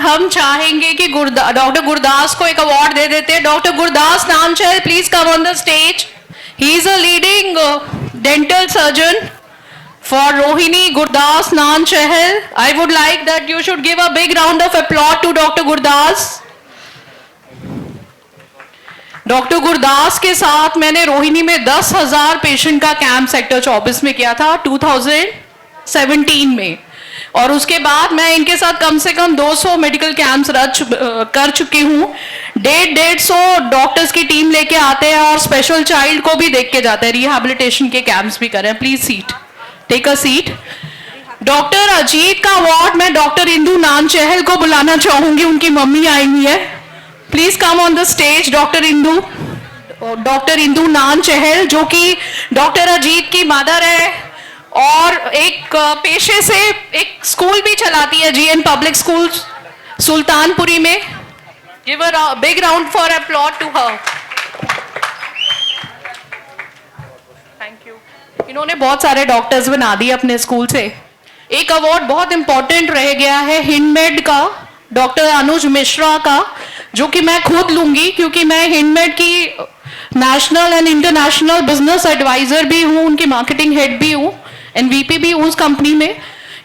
हम चाहेंगे कि डॉक्टर गुरदास को एक अवार्ड दे देते हैं. Doctor Gurdas Namchahal, please come on the stage. He is a leading dental surgeon for Rohini Gurdas Nanchahal. I would like that you should give a big round of applause to Dr. Gurdas. Doctor Gurdas के साथ मैंने रोहिणी में 10,000 patient का camp sector 24 में किया था 2017 में, और उसके बाद मैं इनके साथ कम से कम 200 मेडिकल कैंप्स कर चुकी हूँ. 150 डॉक्टर्स की टीम लेके आते हैं और स्पेशल चाइल्ड को भी देख के जाते हैं. रिहैबिलिटेशन के कैंप्स भी करें. Please seat, take a seat. Doctor Ajit का अवार्ड मैं डॉक्टर इंदु नानचहल को बुलाना चाहूंगी. उनकी मम्मी आई हुई है. Please come on the stage. Doctor Indu Nanchahal जो कि डॉक्टर अजीत की मदर है और एक पेशे से एक स्कूल भी चलाती है, जीएन पब्लिक स्कूल सुल्तानपुरी में. Give a big round for applause to her. Thank you. इन्होंने बहुत सारे डॉक्टर्स बना दिए अपने स्कूल से. एक अवार्ड बहुत इंपॉर्टेंट रह गया है हिंडमेड का, डॉक्टर अनुज मिश्रा का, जो कि मैं खुद लूंगी क्योंकि मैं हिंडमेड की national and international business adviser भी हूं, उनकी मार्केटिंग हेड भी हूं, एनवीपी भी हूं उस कंपनी में.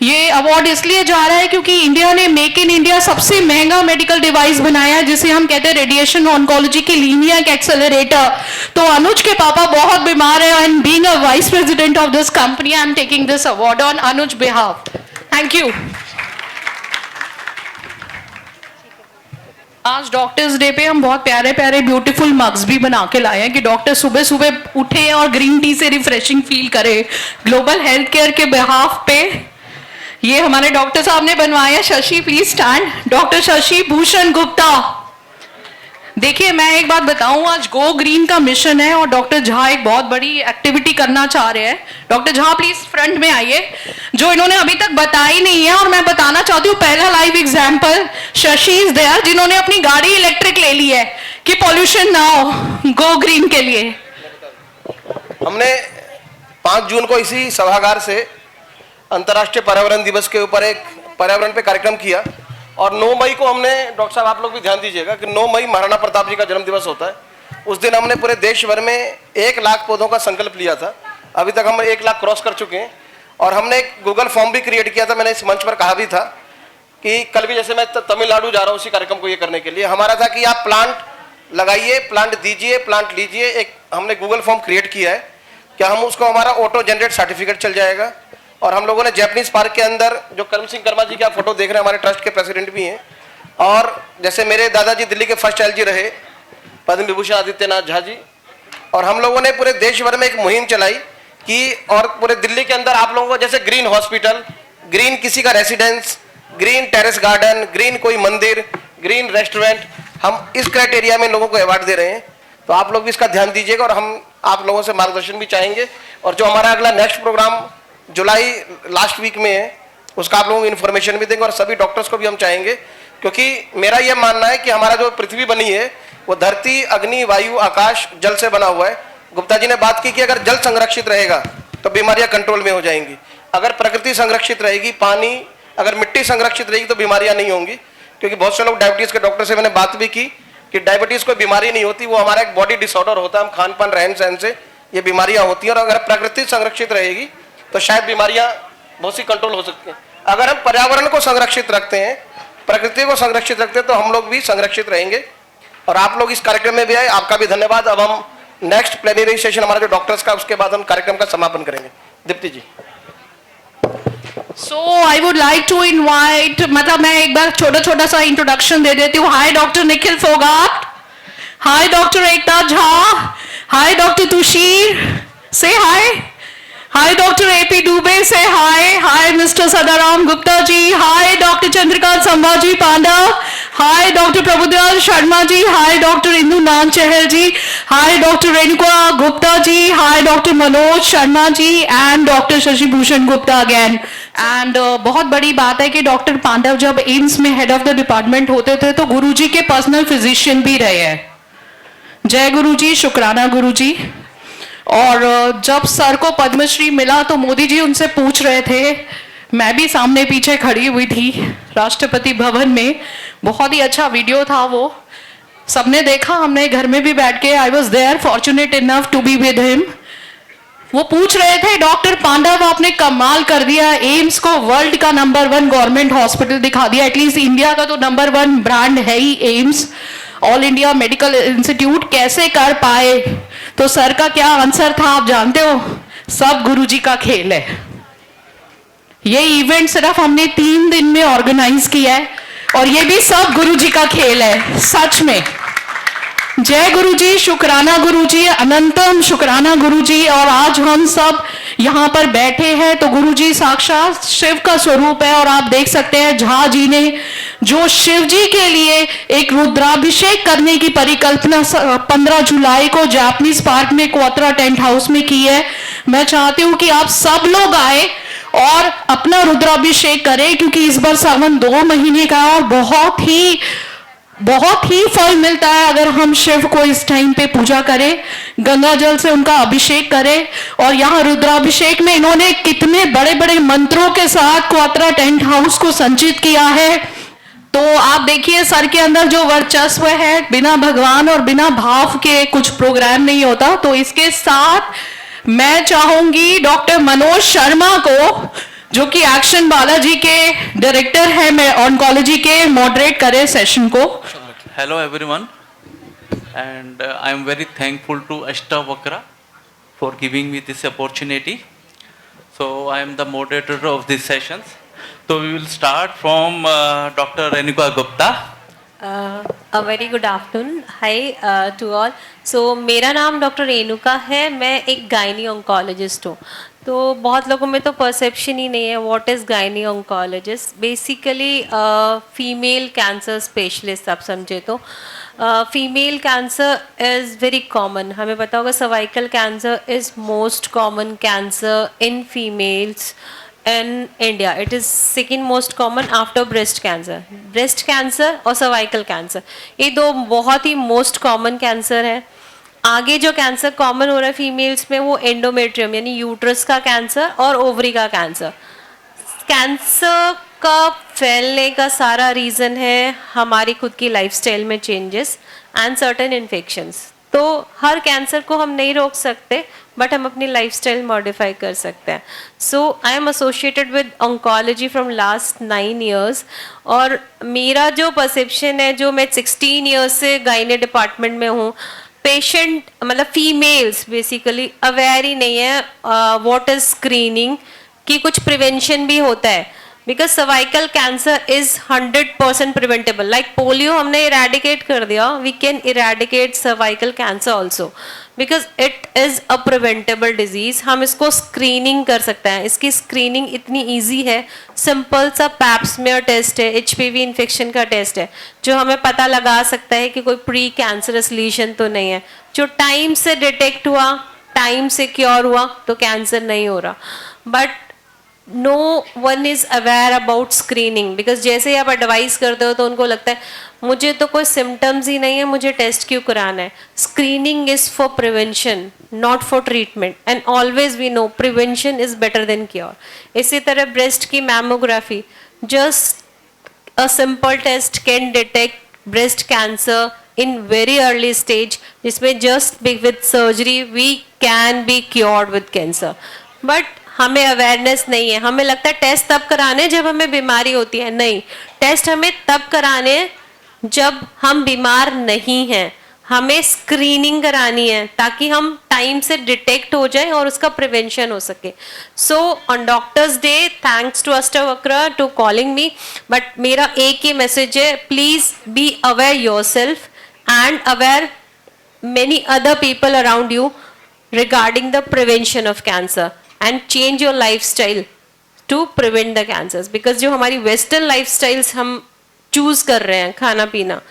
ये अवार्ड इसलिए जा रहा है क्योंकि इंडिया ने मेक इन इंडिया सबसे महंगा मेडिकल डिवाइस बनाया है, जिसे हम कहते हैं रेडिएशन ऑन्कोलॉजी की लीनियक एक्सेलरेटर. तो अनुज के पापा बहुत बीमार है and being a vice president of this company I am taking this award on Anuj behalf. Thank you. आज डॉक्टर्स डे पे हम बहुत प्यारे प्यारे ब्यूटीफुल मग्स भी बना के लाए हैं कि डॉक्टर सुबह सुबह उठे और ग्रीन टी से रिफ्रेशिंग फील करे. ग्लोबल हेल्थ केयर के बिहाफ पे ये हमारे डॉक्टर साहब ने बनवाया. Shashi please stand. Doctor Shashi Bhushan Gupta. देखिए मैं एक बात बताऊं, आज गो ग्रीन का मिशन है और डॉक्टर झा एक बहुत बड़ी एक्टिविटी करना चाह रहे हैं. डॉक्टर झा प्लीज फ्रंट में आइए, जो इन्होंने अभी तक बताई नहीं है और मैं बताना चाहती हूँ. पहला live example Shashi is there, जिन्होंने अपनी गाड़ी इलेक्ट्रिक ले ली है कि पॉल्यूशन ना हो गो ग्रीन के लिए. हमने 5 जून को इसी सभागार से अंतर्राष्ट्रीय पर्यावरण दिवस के ऊपर एक पर्यावरण पे कार्यक्रम किया और 9 मई को हमने, डॉक्टर साहब आप लोग भी ध्यान दीजिएगा कि 9 मई महाराणा प्रताप जी का जन्म दिवस होता है. उस दिन हमने पूरे देश भर में 1 लाख पौधों का संकल्प लिया था. अभी तक हम 1 लाख क्रॉस कर चुके हैं और हमने एक गूगल फॉर्म भी क्रिएट किया था. मैंने इस मंच पर कहा भी था कि कल भी जैसे मैं तमिलनाडु जा रहा हूँ उसी कार्यक्रम को ये करने के लिए, हमारा था कि आप प्लांट लगाइए, प्लांट दीजिए, प्लांट लीजिए. एक हमने गूगल फॉर्म क्रिएट किया है क्या हम उसको, हमारा ऑटो जनरेट सर्टिफिकेट चल जाएगा. और हम लोगों ने जैपनीज पार्क के अंदर जो करम सिंह कर्मा जी की आप फोटो देख रहे हैं, हमारे ट्रस्ट के प्रेसिडेंट भी हैं, और जैसे मेरे दादाजी दिल्ली के फर्स्ट एलजी रहे पद्म विभूषण आदित्यनाथ झा जी, और हम लोगों ने पूरे देश भर में एक मुहिम चलाई कि, और पूरे दिल्ली के अंदर आप लोगों को जैसे ग्रीन हॉस्पिटल, ग्रीन किसी का residence, green terrace garden, green कोई मंदिर, ग्रीन रेस्टोरेंट, हम इस क्राइटेरिया में लोगों को अवार्ड दे रहे हैं. तो आप लोग भी इसका ध्यान दीजिएगा और हम आप लोगों से मार्गदर्शन भी चाहेंगे. और जो हमारा अगला नेक्स्ट प्रोग्राम जुलाई लास्ट वीक में है उसका आप लोगों को इन्फॉर्मेशन भी देंगे और सभी डॉक्टर्स को भी हम चाहेंगे, क्योंकि मेरा यह मानना है कि हमारा जो पृथ्वी बनी है वो धरती, अग्नि, वायु, आकाश, जल से बना हुआ है. गुप्ता जी ने बात की कि अगर जल संरक्षित रहेगा तो बीमारियां कंट्रोल में हो जाएंगी. अगर प्रकृति संरक्षित रहेगी, पानी, अगर मिट्टी संरक्षित रहेगी तो बीमारियां नहीं होंगी. क्योंकि बहुत से लोग डायबिटीज के डॉक्टर से मैंने बात भी की कि डायबिटीज कोई बीमारी नहीं होती, वो हमारा एक बॉडी डिसऑर्डर होता है. हम खान पान रहन सहन से ये बीमारियां होती हैं और अगर प्रकृति संरक्षित रहेगी तो शायद बीमारियां बहुत सी कंट्रोल हो सकती हैं. अगर हम पर्यावरण को संरक्षित रखते हैं, प्रकृति को संरक्षित रखते हैं तो हम लोग भी संरक्षित रहेंगे. और आप लोग इस कार्यक्रम में भी आए, आपका भी धन्यवाद. अब हम नेक्स्ट प्लेनरी सेशन हमारा जो डॉक्टर्स का, उसके बाद हम कार्यक्रम का समापन करेंगे. दीप्ति जी. So I would like to invite, मतलब मैं एक बार छोटा छोटा सा इंट्रोडक्शन दे देती हूँ. Hi doctor Nikhil Phogat, hi doctor Ekta Jha, hi doctor Tushir, से hi. Hi doctor AP Dubey, से hi. Hi mister Sadaram Gupta ji, hi doctor Chandrakant Sambhaji Panda, hi doctor Prabhudayal Sharma ji, hi doctor Indu Nanchahal ji, hi doctor Renuka Gupta ji, hi doctor Manoj Sharma ji and doctor Shashi Bhushan Gupta again. And बहुत बड़ी बात है कि डॉक्टर पांडव जब एम्स में हेड ऑफ द डिपार्टमेंट होते थे तो गुरुजी के पर्सनल फिजिशियन भी रहे हैं. जय गुरुजी, शुक्राना गुरुजी. और जब सर को पद्मश्री मिला तो मोदी जी उनसे पूछ रहे थे मैं भी सामने पीछे खड़ी हुई थी राष्ट्रपति भवन में, बहुत ही अच्छा वीडियो था वो, सबने देखा, हमने घर में भी बैठ के, I was there fortunate enough to be with him. वो पूछ रहे थे, डॉक्टर पांडव आपने कमाल कर दिया, एम्स को वर्ल्ड का नंबर 1 गवर्नमेंट हॉस्पिटल दिखा दिया, एटलीस्ट इंडिया का तो नंबर 1 ब्रांड है ही AIIMS, all India medical institute, कैसे कर पाए? तो सर का क्या आंसर था आप जानते हो? सब गुरुजी का खेल है। ये इवेंट सिर्फ हमने 3 दिन में ऑर्गेनाइज किया है और ये भी सब गुरुजी का खेल है, सच में। जय गुरुजी, शुक्राना गुरुजी, अनंतम शुक्राना गुरुजी। और आज हम सब यहाँ पर बैठे हैं तो गुरुजी साक्षात शिव का स्वरूप है। और आप देख सकते हैं झा जी ने जो शिव जी के लिए एक रुद्राभिषेक करने की परिकल्पना 15 जुलाई को जापानीज पार्क में क्वात्रा टेंट हाउस में की है। मैं चाहती हूँ कि आप सब लोग आए और अपना रुद्राभिषेक करें, क्योंकि इस बार सावन 2 महीने का है और बहुत ही फल मिलता है अगर हम शिव को इस टाइम पे पूजा करें, गंगा जल से उनका अभिषेक करें। और यहाँ रुद्राभिषेक में इन्होंने कितने बड़े बड़े मंत्रों के साथ क्वात्रा टेंट हाउस को संचित किया है। तो आप देखिए सर के अंदर जो वर्चस्व है, बिना भगवान और बिना भाव के कुछ प्रोग्राम नहीं होता। तो इसके साथ मैं चाहूंगी डॉक्टर मनोज शर्मा को, जो कि एक्शन बालाजी के डायरेक्टर है, मैं ऑन्कोलॉजी के, मॉडरेट करें सेशन को। Hello everyone, and I am very thankful to Ashtavakra for giving me this opportunity. So I am the moderator of these sessions. So we will start from Dr. Renuka Gupta. A very good afternoon. Hi to all. So मेरा नाम doctor Renuka है, मैं एक gynae oncologist हूँ। तो बहुत लोगों में तो परसेप्शन ही नहीं है what is gynae oncologist. Basically female cancer specialist आप समझे तो। Female cancer is very common, हमें पता होगा cervical cancer is most common cancer in females in India. It is second most common after breast cancer. Breast cancer और cervical cancer, ये 2 बहुत ही most common cancer है। आगे जो कैंसर कॉमन हो रहा है फीमेल्स में वो एंडोमेट्रियम यानी यूट्रस का कैंसर और ओवरी का कैंसर। कैंसर का फैलने का सारा रीज़न है हमारी खुद की लाइफस्टाइल में चेंजेस एंड सर्टेन इन्फेक्शंस। तो हर कैंसर को हम नहीं रोक सकते, बट हम अपनी लाइफस्टाइल मॉडिफाई कर सकते हैं। So I am associated with oncology from last 9 years। और मेरा जो परसेप्शन है, जो मैं 16 years से गायने डिपार्टमेंट में हूँ, पेशेंट मतलब फीमेल्स बेसिकली अवेयर ही नहीं है व्हाट इज स्क्रीनिंग, कि कुछ प्रिवेंशन भी होता है। Because cervical cancer is 100% preventable. Like polio हमने इरेडिकेट कर दिया, we can eradicate cervical cancer also because it is a preventable disease. हम इसको स्क्रीनिंग कर सकते हैं, इसकी स्क्रीनिंग इतनी ईजी है, सिंपल सा पैप्समेयर टेस्ट है, HPV इन्फेक्शन का टेस्ट है जो हमें पता लगा सकता है कि कोई प्री कैंसरस लीजन तो नहीं है। जो टाइम से डिटेक्ट हुआ, टाइम से क्योर हुआ तो कैंसर नहीं हो रहा। But no one is aware about screening, because जैसे ही आप एडवाइस करते हो तो उनको लगता है मुझे तो कोई सिम्टम्स ही नहीं है, मुझे टेस्ट क्यों कराना है। Screening is for prevention, not for treatment, and always we know prevention is better than cure. इसी तरह ब्रेस्ट की mammography, just a simple test can detect breast cancer in very early stage, जिसमें just with surgery we can be cured with cancer। but हमें awareness नहीं है, हमें लगता है टेस्ट तब कराने जब हमें बीमारी होती है। नहीं, टेस्ट हमें तब कराने जब हम बीमार नहीं हैं, हमें स्क्रीनिंग करानी है ताकि हम टाइम से डिटेक्ट हो जाए और उसका प्रिवेंशन हो सके। So on doctors day, thanks to Ashtavakra to calling me, but मेरा एक ही मैसेज है, please be aware yourself and aware many other people around you regarding the prevention of cancer and change your lifestyle to prevent the cancers। because जो हमारी western lifestyles हम choose कर रहे हैं खाना पीना,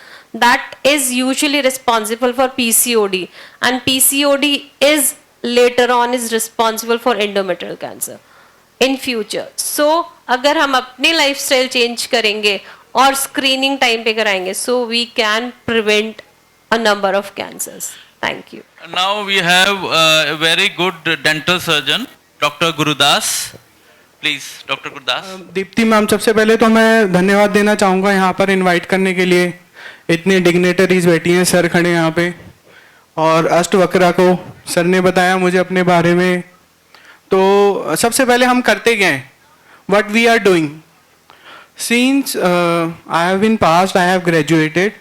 that is usually responsible for PCOD and PCOD is later on is responsible for endometrial cancer in future। so अगर हम अपनी lifestyle change करेंगे और स्क्रीनिंग टाइम पे कराएंगे, so we can prevent a number of cancers। thank you। Now we have a very good dental surgeon, Dr. Gurudas, Please, Dr. Gurdas. Deepti ma'am, सबसे पहले तो मैं धन्यवाद देना चाहूँगा यहाँ पर इनवाइट करने के लिए। इतने डिग्नेटरीज बैठी हैं, सर खड़े यहाँ पे, और अष्टवक्रा को सर ने बताया मुझे अपने बारे में। तो सबसे पहले हम करते क्या हैं, what we are doing. Since I have been passed, I have graduated,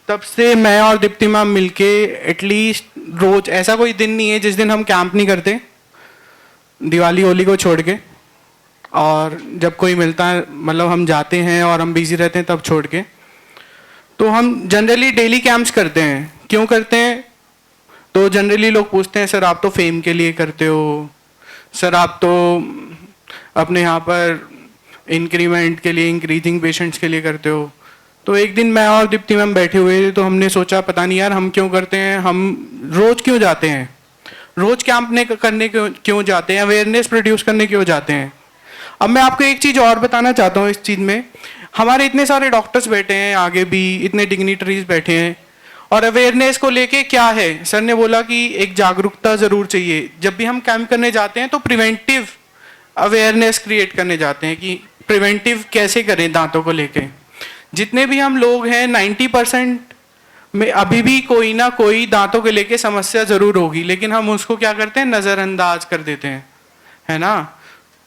तब से मैं और दीप्ति मैम मिलके एटलीस्ट रोज, ऐसा कोई दिन नहीं है जिस दिन हम कैंप नहीं करते, दिवाली होली को छोड़ के। और जब कोई मिलता है, मतलब हम जाते हैं और हम बिजी रहते हैं तब छोड़ के। तो हम जनरली डेली कैंप्स करते हैं। क्यों करते हैं? तो जनरली लोग पूछते हैं, सर आप तो फेम के लिए करते हो, सर आप तो अपने यहाँ पर इंक्रीमेंट के लिए, इंक्रीजिंग पेशेंट्स के लिए करते हो। तो एक दिन मैं और दीप्ति मैम बैठे हुए थे, तो हमने सोचा पता नहीं यार हम क्यों करते हैं, हम रोज क्यों जाते हैं, रोज कैंप करने क्यों जाते हैं, अवेयरनेस प्रोड्यूस करने क्यों जाते हैं। अब मैं आपको एक चीज़ और बताना चाहता हूँ इस चीज़ में। हमारे इतने सारे डॉक्टर्स बैठे हैं, आगे भी इतने डिग्निटरीज बैठे हैं, और अवेयरनेस को लेके क्या है, सर ने बोला कि एक जागरूकता ज़रूर चाहिए। जब भी हम कैंप करने जाते हैं तो प्रिवेंटिव अवेयरनेस क्रिएट करने जाते हैं कि प्रिवेंटिव कैसे करें दांतों को लेके। जितने भी हम लोग हैं 90% में अभी भी कोई ना कोई दांतों को लेके समस्या ज़रूर होगी, लेकिन हम उसको क्या करते हैं, नज़रअंदाज कर देते हैं, है ना।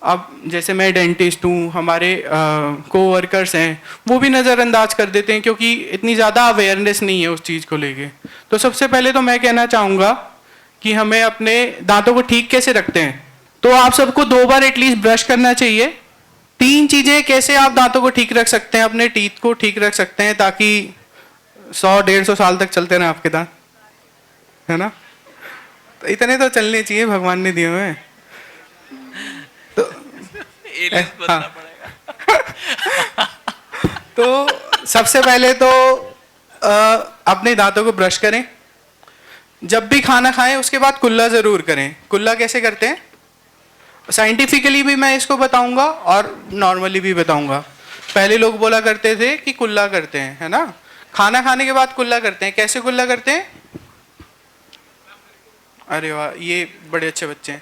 अब जैसे मैं डेंटिस्ट हूँ, हमारे कोवर्कर्स हैं, वो भी नज़रअंदाज कर देते हैं क्योंकि इतनी ज़्यादा अवेयरनेस नहीं है उस चीज़ को लेके। तो सबसे पहले तो मैं कहना चाहूँगा कि हमें अपने दांतों को ठीक कैसे रखते हैं। तो आप सबको 2 बार एटलीस्ट ब्रश करना चाहिए। 3 चीज़ें कैसे आप दांतों को ठीक रख सकते हैं, अपने टीथ को ठीक रख सकते हैं ताकि 100-150 साल तक चलते रहें आपके दांत, है ना। तो इतने तो चलने चाहिए, भगवान ने दिए हुए हैं। हाँ। तो सबसे पहले तो अपने दांतों को ब्रश करें। जब भी खाना खाएं उसके बाद कुल्ला ज़रूर करें। कुल्ला कैसे करते हैं, साइंटिफिकली भी मैं इसको बताऊंगा और नॉर्मली भी बताऊंगा। पहले लोग बोला करते थे कि कुल्ला करते हैं, है ना, खाना खाने के बाद कुल्ला करते हैं। कैसे कुल्ला करते हैं? अरे वाह, ये बड़े अच्छे बच्चे हैं।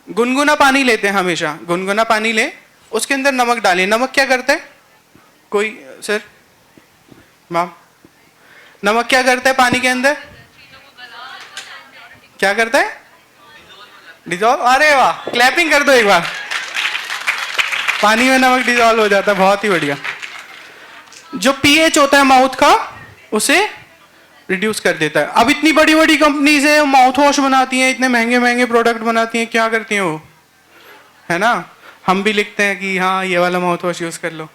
गुनगुना पानी लेते हैं, हमेशा गुनगुना पानी लें, उसके अंदर नमक डालें। नमक क्या करता है? कोई सर, मैम, नमक क्या करता है पानी के अंदर? क्या करता है? डिजॉल्व। अरे वाह, क्लैपिंग कर दो एक बार। पानी में नमक डिजॉल्व हो जाता है, बहुत ही बढ़िया। जो पीएच होता है माउथ का, उसे रिड्यूस कर देता है। अब इतनी बड़ी बड़ी कंपनीज है, माउथ वॉश बनाती हैं, इतने महंगे महंगे प्रोडक्ट बनाती हैं, क्या करती हैं वो, है ना। हम भी लिखते हैं कि हाँ ये वाला माउथ वॉश यूज कर लो,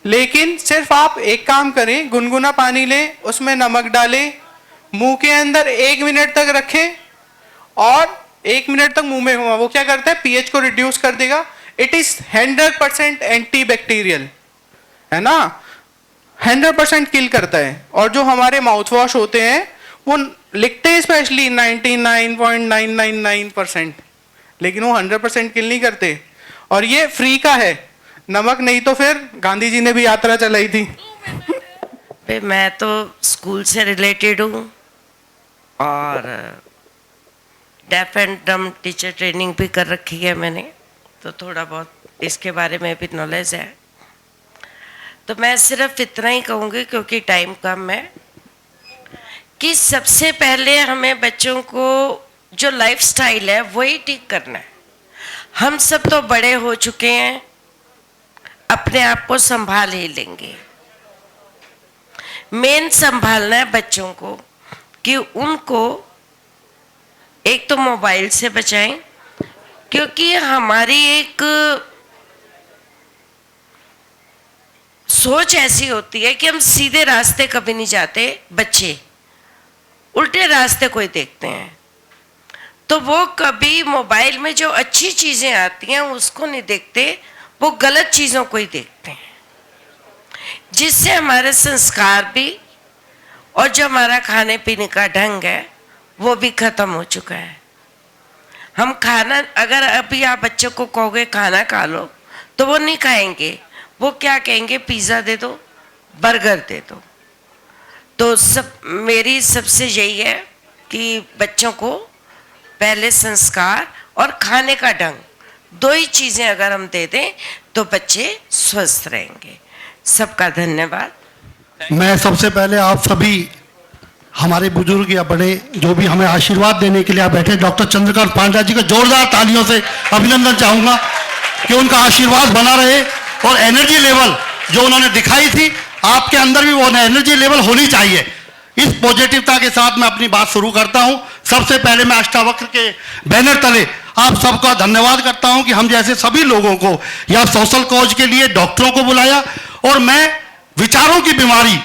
लेकिन सिर्फ आप एक काम करें, गुनगुना पानी लें, उसमें नमक डालें, मुंह के अंदर 1 मिनट तक रखें और 1 मिनट तक मुंह में घुमा। वो क्या करता है, पीएच को रिड्यूस कर देगा। इट इज 100% एंटी बैक्टीरियल, है ना, 100% किल करता है। और जो हमारे माउथ वॉश होते हैं वो लिखते हैं स्पेशली 99.999%, लेकिन वो 100% किल नहीं करते। और ये फ्री का है, नमक नहीं तो फिर गांधी जी ने भी यात्रा चलाई थी। मैं तो स्कूल से रिलेटेड हूँ और डेफ एंड डम टीचर ट्रेनिंग भी कर रखी है मैंने, तो थोड़ा बहुत इसके बारे में भी नॉलेज है। तो मैं सिर्फ इतना ही कहूँगी क्योंकि टाइम कम है, कि सबसे पहले हमें बच्चों को जो लाइफस्टाइल है वही ठीक करना है। हम सब तो बड़े हो चुके हैं, अपने आप को संभाल ही लेंगे। मेन संभालना है बच्चों को कि उनको एक तो मोबाइल से बचाएं, क्योंकि हमारी एक सोच ऐसी होती है कि हम सीधे रास्ते कभी नहीं जाते, बच्चे उल्टे रास्ते कोई देखते हैं, तो वो कभी मोबाइल में जो अच्छी चीज़ें आती हैं उसको नहीं देखते, वो गलत चीज़ों को ही देखते हैं, जिससे हमारे संस्कार भी और जो हमारा खाने पीने का ढंग है वो भी ख़त्म हो चुका है। हम खाना, अगर अभी आप बच्चों को कहोगे खाना खा लो तो वो नहीं खाएंगे, वो क्या कहेंगे, पिज़्ज़ा दे दो, बर्गर दे दो। तो मेरी सबसे यही है कि बच्चों को पहले संस्कार और खाने का ढंग दो ही चीजें अगर हम दे दें तो बच्चे स्वस्थ रहेंगे। सबका धन्यवाद। मैं सबसे पहले आप सभी हमारे बुजुर्ग या बड़े जो भी हमें आशीर्वाद देने के लिए आप बैठे डॉक्टर चंद्रकांत पांड्या जी को जोरदार तालियों से अभिनंदन चाहूंगा कि उनका आशीर्वाद बना रहे और एनर्जी लेवल जो उन्होंने दिखाई थी आपके अंदर भी वो एनर्जी लेवल होनी चाहिए। इस पॉजिटिवता के साथ मैं अपनी बात शुरू करता हूं। सबसे पहले मैं अष्टावक्र के बैनर तले आप सबका धन्यवाद करता हूं कि हम जैसे सभी लोगों को या सोशल कॉज के लिए डॉक्टरों को बुलाया और मैं विचारों की बीमारी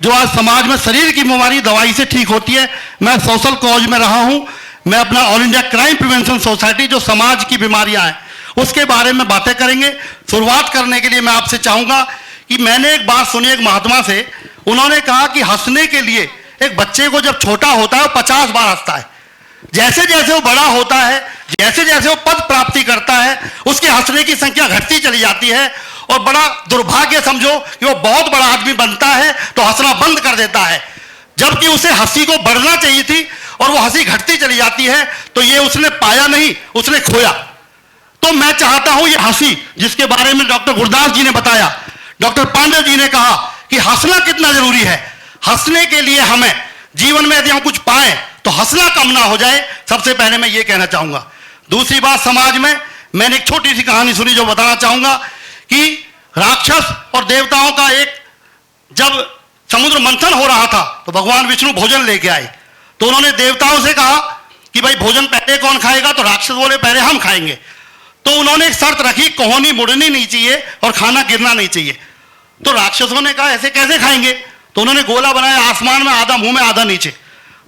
जो आज समाज में शरीर की बीमारी दवाई से ठीक होती है, मैं सोशल कॉज में रहा हूं। मैं अपना all India crime prevention society जो समाज की बीमारियां हैं उसके बारे में बातें करेंगे। शुरुआत करने के लिए मैं आपसे चाहूंगा कि मैंने एक बात सुनी एक महात्मा से, उन्होंने कहा कि हंसने के लिए एक बच्चे को जब छोटा होता है वो 50 बार हंसता है, जैसे जैसे वो बड़ा होता है, जैसे जैसे वो पद प्राप्ति करता है, उसके हंसने की संख्या घटती चली जाती है और बड़ा दुर्भाग्य समझो कि वो बहुत बड़ा आदमी बनता है तो हंसना बंद कर देता है, जबकि उसे हंसी को बढ़ना चाहिए थी और वो हंसी घटती चली जाती है। तो ये उसने पाया नहीं, उसने खोया। तो मैं चाहता हूं ये हंसी जिसके बारे में डॉक्टर गुरदास जी ने बताया, डॉक्टर पांडे जी ने कहा कि हंसना कितना जरूरी है। हंसने के लिए हमें जीवन में यदि हम कुछ पाए तो हंसना कम ना हो जाए, सबसे पहले मैं ये कहना चाहूंगा। दूसरी बात, समाज में मैंने एक छोटी सी कहानी सुनी जो बताना चाहूंगा कि राक्षस और देवताओं का एक जब समुद्र मंथन हो रहा था तो भगवान विष्णु भोजन लेके आए। तो उन्होंने देवताओं से कहा कि भाई भोजन पहले कौन खाएगा, तो राक्षस बोले पहले हम खाएंगे। तो उन्होंने एक शर्त रखी, कोहनी मुड़नी नहीं चाहिए और खाना गिरना नहीं चाहिए। तो राक्षसों ने कहा ऐसे कैसे खाएंगे, तो उन्होंने गोला बनाया आसमान में, आधा मुंह में आधा नीचे।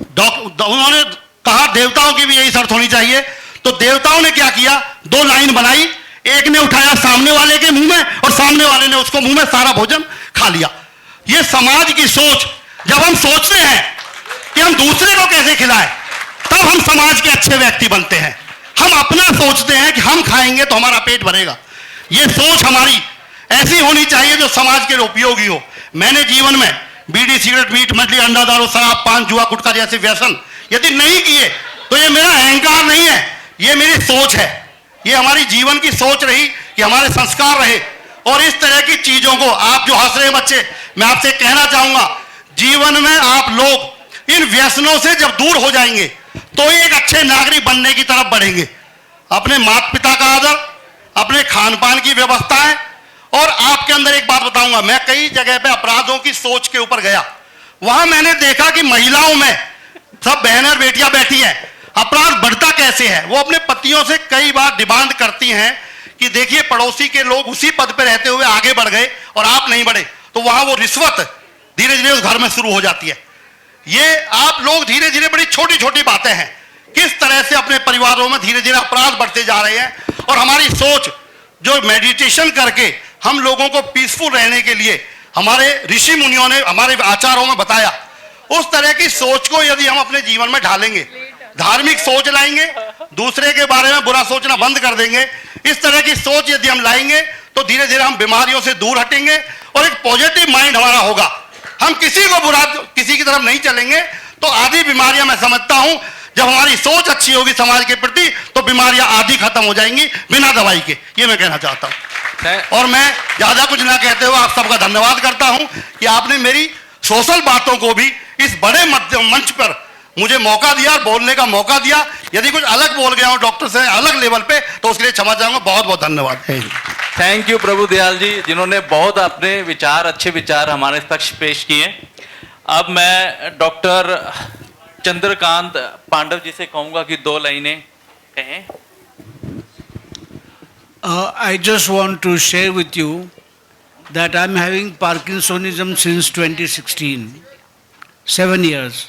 उन्होंने कहा देवताओं की भी यही शर्त होनी चाहिए। तो देवताओं ने क्या किया, दो लाइन बनाई, एक ने उठाया सामने वाले के मुंह में और सामने वाले ने उसको मुंह में सारा भोजन खा लिया। ये समाज की सोच, जब हम सोचते हैं कि हम दूसरे को कैसे खिलाएं तब हम समाज के अच्छे व्यक्ति बनते हैं। हम अपना सोचते हैं कि हम खाएंगे तो हमारा पेट भरेगा। ये सोच हमारी ऐसी होनी चाहिए जो समाज के लिए उपयोगी हो। मैंने जीवन में बीड़ी, सिगरेट, मीट, मछली, अंडा, दारू, शराब, पान, जुआ, गुटखा जैसे व्यसन यदि नहीं किए तो ये मेरा अहंकार नहीं है, ये मेरी सोच है। ये हमारी जीवन की सोच रही कि हमारे संस्कार रहे। और इस तरह की चीजों को आप जो हंस रहे बच्चे, मैं आपसे कहना चाहूंगा जीवन में आप लोग इन व्यसनों से जब दूर हो जाएंगे तो ही एक अच्छे नागरिक बनने की तरफ बढ़ेंगे। अपने माता पिता का आदर, अपने खान पान की व्यवस्थाएं, और आपके अंदर एक बात बताऊंगा, मैं कई जगह पे अपराधों की सोच के ऊपर गया, वहां मैंने देखा कि महिलाओं में सब बहनें और बेटियां बैठी हैं, अपराध बढ़ता कैसे है। वो अपने पतियों से कई बार डिमांड करती हैं कि देखिए पड़ोसी के लोग उसी पद पे रहते हुए आगे बढ़ गए और आप नहीं बढ़े, तो वहां वो रिश्वत धीरे धीरे उस घर में शुरू हो जाती है। ये आप लोग धीरे धीरे बड़ी छोटी छोटी बातें हैं, किस तरह से अपने परिवारों में धीरे धीरे अपराध बढ़ते जा रहे हैं। और हमारी सोच जो मेडिटेशन करके हम लोगों को पीसफुल रहने के लिए हमारे ऋषि मुनियों ने हमारे आचारों में बताया, उस तरह की सोच को यदि हम अपने जीवन में ढालेंगे, धार्मिक सोच लाएंगे, दूसरे के बारे में बुरा सोचना बंद कर देंगे, इस तरह की सोच यदि हम लाएंगे तो धीरे धीरे हम बीमारियों से दूर हटेंगे और एक पॉजिटिव माइंड हमारा होगा। हम किसी को बुरा, किसी की तरफ नहीं चलेंगे तो आधी बीमारियां मैं समझता हूं जब हमारी सोच अच्छी होगी समाज के प्रति तो बीमारियां आधी खत्म हो जाएंगी बिना दवाई के। ये मैं कहना चाहता हूं और मैं ज्यादा कुछ ना कहते हुए आप सबका धन्यवाद करता हूं कि आपने मेरी सोशल बातों को भी इस बड़े मंच पर मुझे मौका दिया, बोलने का मौका दिया। यदि कुछ अलग बोल गया हूं डॉक्टर से अलग लेवल पे तो उसके लिए क्षमा चाहूंगा। बहुत बहुत धन्यवाद। थैंक यू प्रभु दयाल जी, जिन्होंने बहुत अपने विचार, अच्छे विचार हमारे पक्ष पेश किए। अब मैं डॉक्टर चंद्रकांत पांडव जी से कहूंगा कि दो लाइनें कहें। I just want to share with you that I'm having Parkinsonism since 2016, 7 years.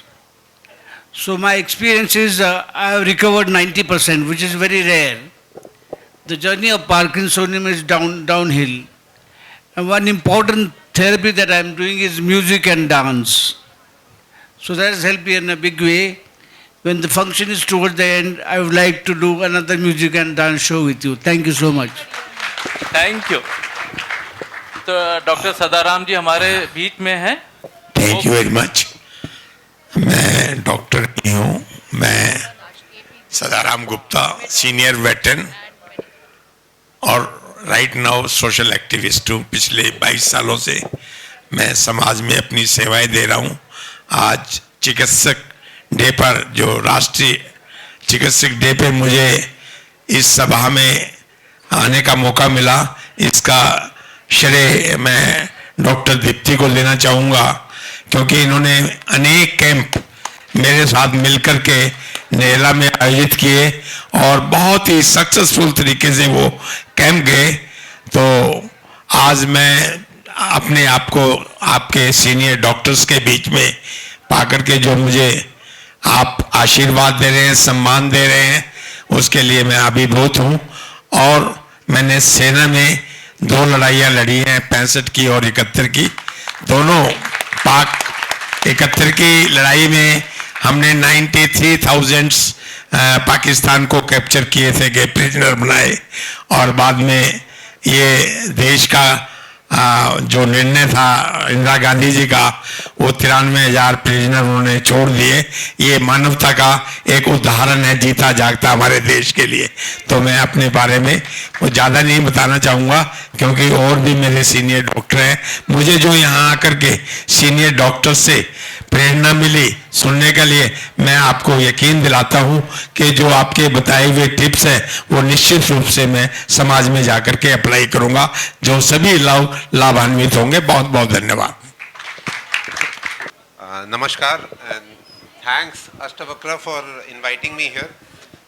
So my experience is I have recovered 90%, which is very rare. The journey of Parkinsonism is downhill. And one important therapy that I'm doing is music and dance. So that has helped me in a big way. When the function is towards the end, I would like to do another music and dance show with you. Thank you so much. Thank you. तो doctor Sadaram जी हमारे बीच में हैं। Thank you very much. मैं doctor नहीं हूँ, मैं Sadaram Gupta, senior veteran right now social activist हूँ। पिछले 22 सालों से मैं समाज में अपनी सेवाएं दे रहा हूँ। आज चिकित्सक डे पर, जो राष्ट्रीय चिकित्सक डे पे मुझे इस सभा में आने का मौका मिला, इसका श्रेय मैं डॉक्टर दीप्ति को देना चाहूँगा, क्योंकि इन्होंने अनेक कैंप मेरे साथ मिलकर के नेला में आयोजित किए और बहुत ही सक्सेसफुल तरीके से वो कैंप गए। तो आज मैं अपने आप को आपके सीनियर डॉक्टर्स के बीच में पाकर के जो मुझे आप आशीर्वाद दे रहे हैं, सम्मान दे रहे हैं, उसके लिए मैं अभिभूत हूँ। और मैंने सेना में 2 लड़ाइयाँ लड़ी हैं, 65 की और 71 की। दोनों पाक 71 की लड़ाई में हमने 93,000 पाकिस्तान को कैप्चर किए थे, के प्रिजनर बनाए, और बाद में ये देश का जो निर्णय था इंदिरा गांधी जी का, वो 93,000 प्रिजनर उन्होंने छोड़ दिए। ये मानवता का एक उदाहरण है, जीता जागता हमारे देश के लिए। तो मैं अपने बारे में वो ज़्यादा नहीं बताना चाहूँगा, क्योंकि और भी मेरे सीनियर डॉक्टर हैं। मुझे जो यहाँ आकर के सीनियर डॉक्टर से प्रेरणा मिली सुनने के लिए, मैं आपको यकीन दिलाता हूँ कि जो आपके बताए हुए टिप्स हैं वो निश्चित रूप से मैं समाज में जाकर के अप्लाई करूँगा, जो सभी लाभान्वित होंगे। बहुत बहुत धन्यवाद। नमस्कार and thanks Ashtavakra for inviting me here.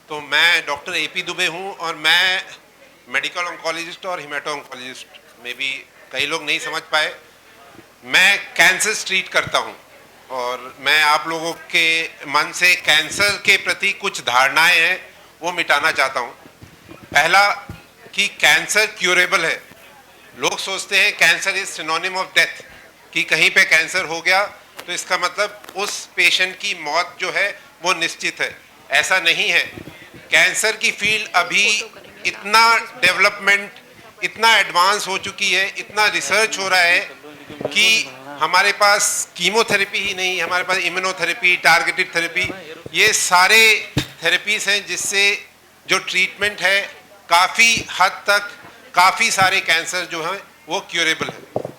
तो मैं डॉक्टर AP दुबे हूँ और मैं मेडिकल ऑन्कोलॉजिस्ट और हिमेटो ऑन्कोलॉजिस्ट में भी कई लोग नहीं समझ पाए, मैं कैंसर ट्रीट करता हूँ। और मैं आप लोगों के मन से कैंसर के प्रति कुछ धारणाएं हैं वो मिटाना चाहता हूँ। पहला कि कैंसर क्यूरेबल है। लोग सोचते हैं cancer is synonym of death, कि कहीं पे कैंसर हो गया तो इसका मतलब उस पेशेंट की मौत जो है वो निश्चित है। ऐसा नहीं है। कैंसर की फील्ड अभी इतना डेवलपमेंट, इतना एडवांस हो चुकी है, इतना रिसर्च हो रहा है कि हमारे पास कीमोथेरेपी ही नहीं, हमारे पास इम्यूनोथेरेपी, टारगेटेड थेरेपी, ये सारे थेरेपीज हैं जिससे जो ट्रीटमेंट है काफ़ी हद तक काफ़ी सारे कैंसर जो हैं वो क्यूरेबल है।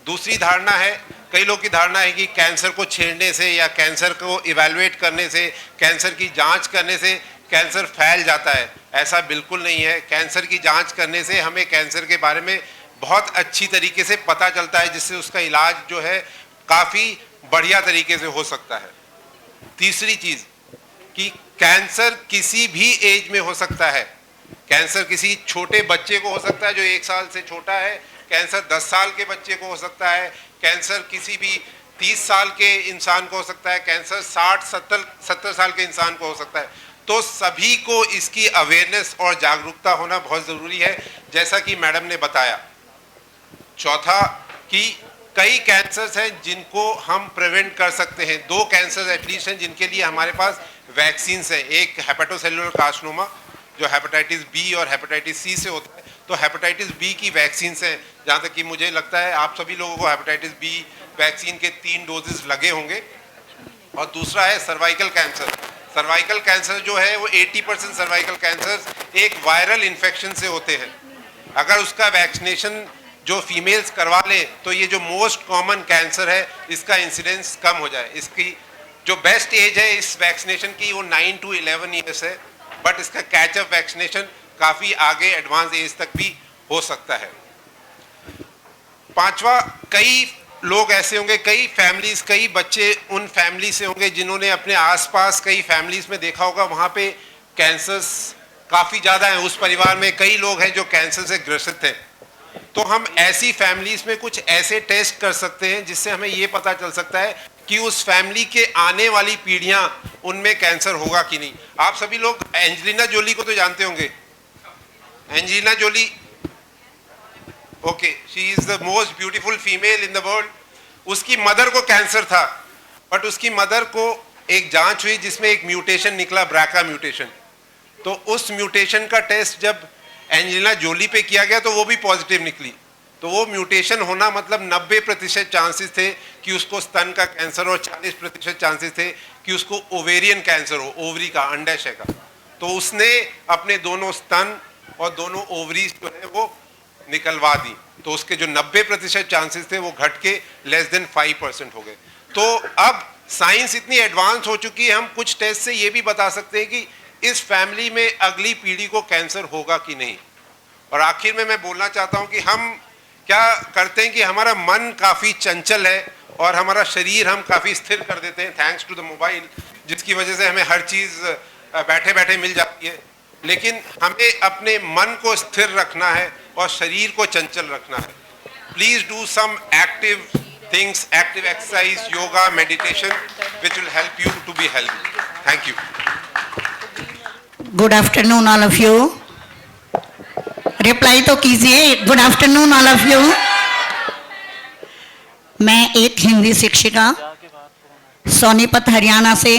दूसरी धारणा है, कई लोग की धारणा है कि कैंसर को छेड़ने से या कैंसर को इवैल्यूएट करने से, कैंसर की जांच करने से कैंसर फैल जाता है। ऐसा बिल्कुल नहीं है। कैंसर की जांच करने से हमें कैंसर के बारे में बहुत अच्छी तरीके से पता चलता है, जिससे उसका इलाज जो है काफ़ी बढ़िया तरीके से हो सकता है। तीसरी चीज़ कि कैंसर किसी भी एज में हो सकता है। कैंसर किसी छोटे बच्चे को हो सकता है जो 1 साल से छोटा है, कैंसर 10 साल के बच्चे को हो सकता है, कैंसर किसी भी 30 साल के इंसान को हो सकता है, कैंसर 60-70 साल के इंसान को हो सकता है। तो सभी को इसकी अवेयरनेस और जागरूकता होना बहुत ज़रूरी है, जैसा कि मैडम ने बताया। चौथा कि कई कैंसर्स हैं जिनको हम प्रिवेंट कर सकते हैं। 2 कैंसर्स एटलीस्ट हैं जिनके लिए हमारे पास वैक्सीन्स हैं। एक हेपेटोसेलुलर कार्सिनोमा जो हेपेटाइटिस बी और हेपेटाइटिस सी से होता है, तो हेपेटाइटिस बी की वैक्सीन्स हैं। जहाँ तक कि मुझे लगता है आप सभी लोगों को हेपेटाइटिस बी वैक्सीन के 3 डोजेस लगे होंगे। और दूसरा है सर्वाइकल कैंसर। सर्वाइकल कैंसर जो है वो 80% सर्वाइकल कैंसर एक वायरल इन्फेक्शन से होते हैं। अगर उसका वैक्सीनेशन जो फीमेल्स करवा लें तो ये जो मोस्ट कॉमन कैंसर है इसका इंसिडेंस कम हो जाए। इसकी जो बेस्ट एज है इस वैक्सीनेशन की वो 9 to 11 ईयर्स है, बट इसका कैचअप वैक्सीनेशन काफ़ी आगे एडवांस एज तक भी हो सकता है। पांचवा, कई लोग ऐसे होंगे, कई फैमिलीज, कई बच्चे उन फैमिली से होंगे जिन्होंने अपने आसपास कई फैमिलीज में देखा होगा वहाँ पे कैंसर्स काफ़ी ज़्यादा हैं। उस परिवार में कई लोग हैं जो कैंसर से ग्रसित हैं। तो हम ऐसी फैमिलीज में कुछ ऐसे टेस्ट कर सकते हैं जिससे हमें ये पता चल सकता है कि उस फैमिली के आने वाली पीढ़ियां उनमें कैंसर होगा कि नहीं। आप सभी लोग एंजेलिना जोली को तो जानते होंगे। Angelina Jolie, okay, she is the most beautiful female in the world. उसकी मदर को कैंसर था, बट उसकी मदर को एक जांच हुई जिसमें एक म्यूटेशन निकला, ब्राका म्यूटेशन। तो उस म्यूटेशन का टेस्ट जब एंजेलिना जोली पे किया गया तो वो भी पॉजिटिव निकली। तो वो म्यूटेशन होना मतलब 90% चांसेस थे कि उसको स्तन का कैंसर और 40% चांसेस थे कि उसको ओवेरियन कैंसर हो, ओवरी का, अंडाशय का। तो उसने अपने दोनों स्तन और दोनों ओवरीज जो है वो निकलवा दी, तो उसके जो 90% चांसेस थे वो घट के लेस देन 5% हो गए। तो अब साइंस इतनी एडवांस हो चुकी है, हम कुछ टेस्ट से ये भी बता सकते हैं कि इस फैमिली में अगली पीढ़ी को कैंसर होगा कि नहीं। और आखिर में मैं बोलना चाहता हूं कि हम क्या करते हैं कि हमारा मन काफ़ी चंचल है और हमारा शरीर हम काफ़ी स्थिर कर देते हैं थैंक्स टू द मोबाइल, जिसकी वजह से हमें हर चीज़ बैठे बैठे मिल जाती है। लेकिन हमें अपने मन को स्थिर रखना है और शरीर को चंचल रखना है। Please do some active things, active exercise, yoga, meditation, which will help you to be healthy. Thank you. Good afternoon all of you. Reply तो कीजिए, good afternoon all of you. मैं एक हिंदी शिक्षिका सोनीपत हरियाणा से।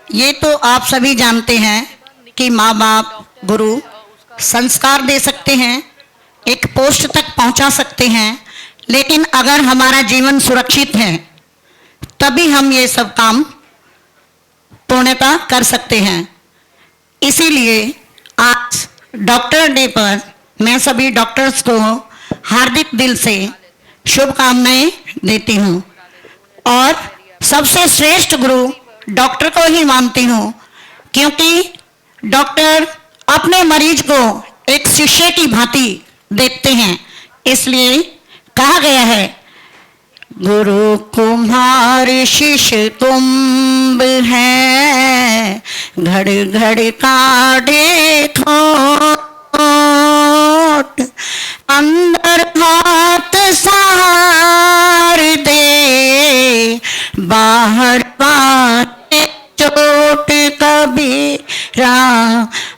ये तो आप सभी जानते हैं कि माँ बाप गुरु संस्कार दे सकते हैं, एक पोस्ट तक पहुंचा सकते हैं, लेकिन अगर हमारा जीवन सुरक्षित है तभी हम ये सब काम पूर्णतः कर सकते हैं। इसीलिए आज डॉक्टर डे पर मैं सभी डॉक्टर्स को हार्दिक दिल से शुभकामनाएं देती हूँ और सबसे श्रेष्ठ गुरु डॉक्टर को ही मानती हूँ, क्योंकि डॉक्टर अपने मरीज को एक शिष्य की भांति देखते हैं। इसलिए कहा गया है, गुरु कुम्हार शिष्य कुंभ है, घड़ घड़ काढ़े खोट, अंदर हाथ सहार दे, बाहर बाटे चोट कबीरा,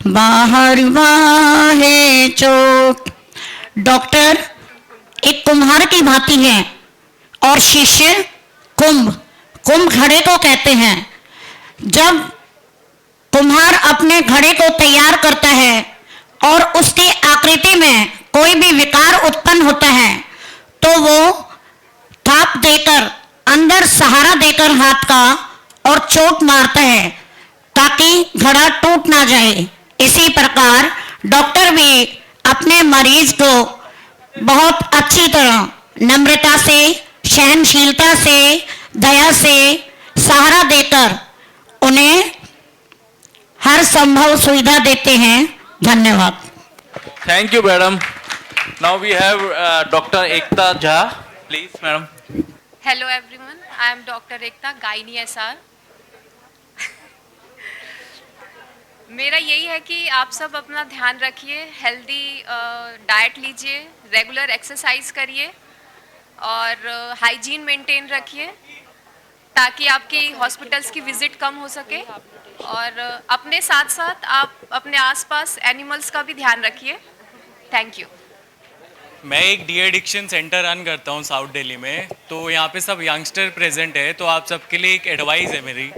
बाहर बाहे चोट। डॉक्टर एक कुम्हार की भांति है और शिष्य कुंभ घड़े को कहते हैं। जब कुम्हार अपने घड़े को तैयार करता है और उसकी आकृति में कोई भी विकार उत्पन्न होता है तो वो थाप देकर, अंदर सहारा देकर हाथ का और चोट मारता है ताकि घड़ा टूट ना जाए। इसी प्रकार डॉक्टर भी अपने मरीज को बहुत अच्छी तरह नम्रता से, सहनशीलता से, दया से सहारा देकर उन्हें हर संभव सुविधा देते हैं। धन्यवाद। Thank you, madam. Now we have Dr. Ekta Jha. Please, madam. Hello everyone, I am Dr. Ekta, Gynae SR. मेरा यही है कि आप सब अपना ध्यान रखिए, हेल्दी डाइट लीजिए, रेगुलर एक्सरसाइज करिए और हाइजीन मेंटेन रखिए ताकि आपकी हॉस्पिटल्स की विजिट कम हो सके। और अपने साथ साथ आप अपने आसपास एनिमल्स का भी ध्यान रखिए। Thank you. मैं एक डी एडिक्शन सेंटर रन करता हूँ साउथ दिल्ली में, तो यहाँ पे सब यंगस्टर प्रेजेंट है। तो आप सबके लिए एक एडवाइस है मेरी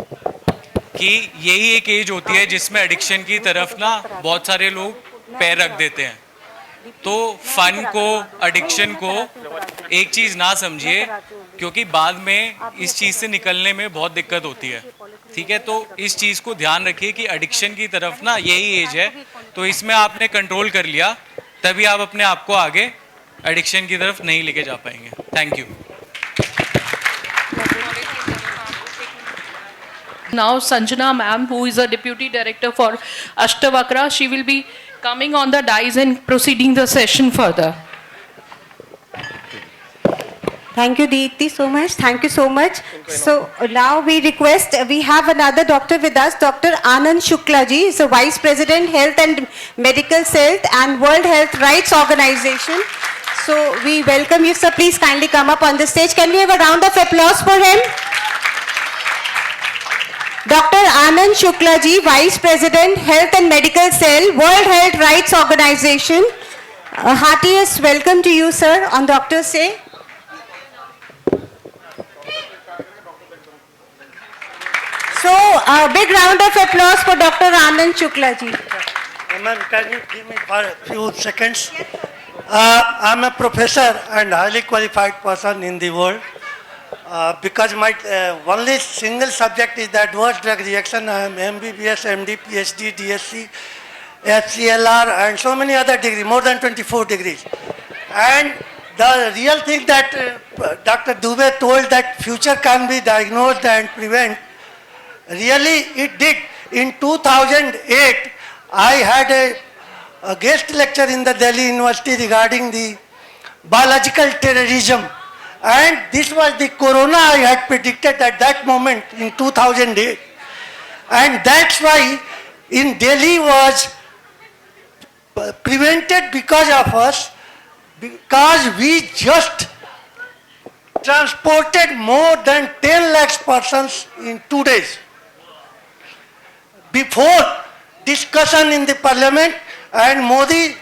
कि यही एक एज होती है जिसमें एडिक्शन की तरफ ना बहुत सारे लोग पैर रख देते हैं। तो फन को, एडिक्शन को एक चीज़ ना समझिए, क्योंकि बाद में इस चीज़ से निकलने में बहुत दिक्कत होती है। ठीक है, तो इस चीज़ को ध्यान रखिए कि एडिक्शन की तरफ ना यही एज है, तो इसमें आपने कंट्रोल कर लिया तभी आप अपने आप को आगे एडिक्शन की तरफ नहीं लेके जा पाएंगे। Thank you. Now Sanjana ma'am, who is a deputy director for Ashtavakra, she will be coming on the dais and proceeding the session further. Thank you, Deepti, so much. Thank you so much. So now we request, we have another doctor with us, Dr. Anand Shukla ji, is the Vice President, Health and Medical Health and World Health Rights Organization. So we welcome you, sir. Please kindly come up on the stage. Can we have a round of applause for him? Dr. Anand Shukla ji, Vice President, Health and Medical Cell, World Health Rights Organization. A heartiest welcome to you, sir, on Doctor's Day. So, a big round of applause for Dr. Anand Shukla ji. Ma'am, can you give me for a few seconds? I'm a professor and highly qualified person in the world. Because my only single subject is the adverse drug reaction. I am MBBS, MD, PhD, DSc, HCLR and so many other degrees, more than 24 degrees. And the real thing that Dr. Dubey told that future can be diagnosed and prevent, really it did. In 2008, I had a guest lecture in the Delhi University regarding the biological terrorism. And this was the corona I had predicted at that moment in 2008. And that's why in Delhi was prevented because of us, because we just transported more than 10 lakhs persons in 2 days. Before discussion in the parliament, and Modi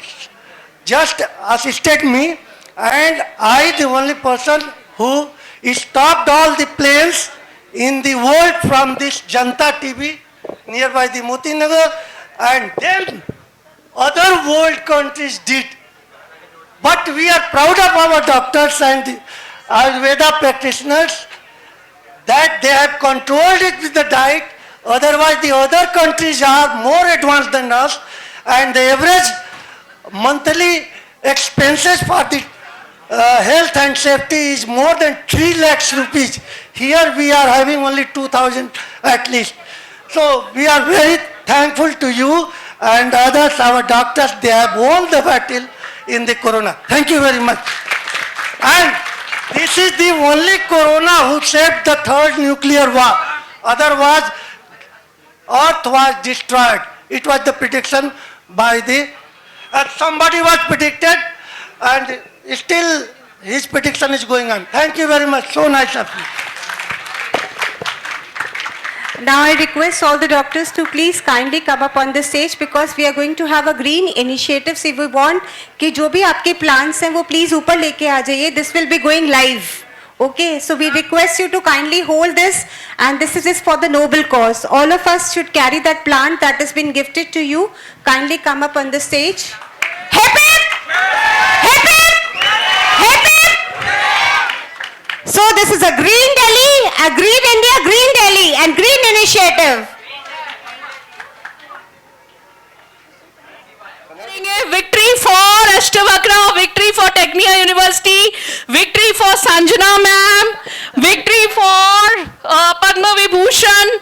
just assisted me, and I, the only person who stopped all the planes in the world from this Janta TV nearby the Moti Nagar, and then other world countries did. But we are proud of our doctors and the Ayurveda practitioners that they have controlled it with the diet. Otherwise, the other countries are more advanced than us, and the average monthly expenses for the health and safety is more than 3 lakhs rupees. Here we are having only 2,000 at least. So we are very thankful to you and others, our doctors. They have won the battle in the corona. Thank you very much. And this is the only corona who saved the third nuclear war. Otherwise, Earth was destroyed. It was the prediction by the, somebody was predicted, and still his prediction is going on. Thank you very much. So nice of you. Now I request all the doctors to please kindly come up on the stage because we are going to have a green initiative. So we want कि जो भी आपके plans हैं वो please ऊपर लेके आ जाइए. This will be going live. Okay, so we request you to kindly hold this, and this is for the noble cause. All of us should carry that plant that has been gifted to you. Kindly come up on the stage. Hip hip! Hip hip! Hip hip! So this is a Green Delhi, a Green India, Green Delhi and Green Initiative. Victory for Ashtavakra, victory for Technia University, victory for Sanjana ma'am, victory for Padma Vibhushan,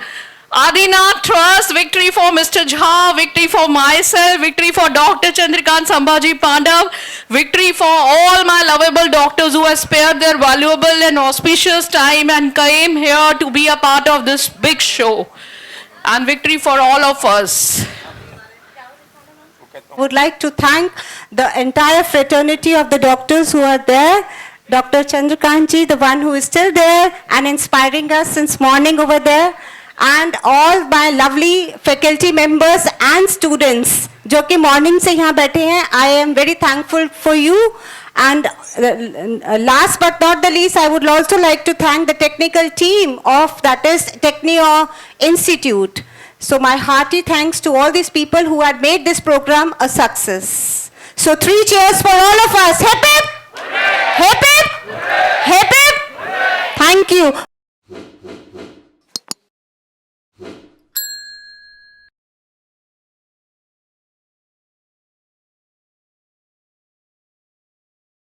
Adinath Trust, victory for Mr. Jha, victory for myself, victory for Dr. Chandrakant Sambhaji Pandav, victory for all my lovable doctors who have spared their valuable and auspicious time and came here to be a part of this big show, and victory for all of us. Would like to thank the entire fraternity of the doctors who are there. Dr. Chandrakant ji, the one who is still there and inspiring us since morning over there, and all my lovely faculty members and students जो कि morning से यहाँ बैठे हैं. I am very thankful for you. And last but not the least, I would also like to thank the technical team of that is Technio Institute. So my hearty thanks to all these people who had made this program a success. So 3 cheers for all of us. Hip hip! Hip hip! Hip hip! Thank you.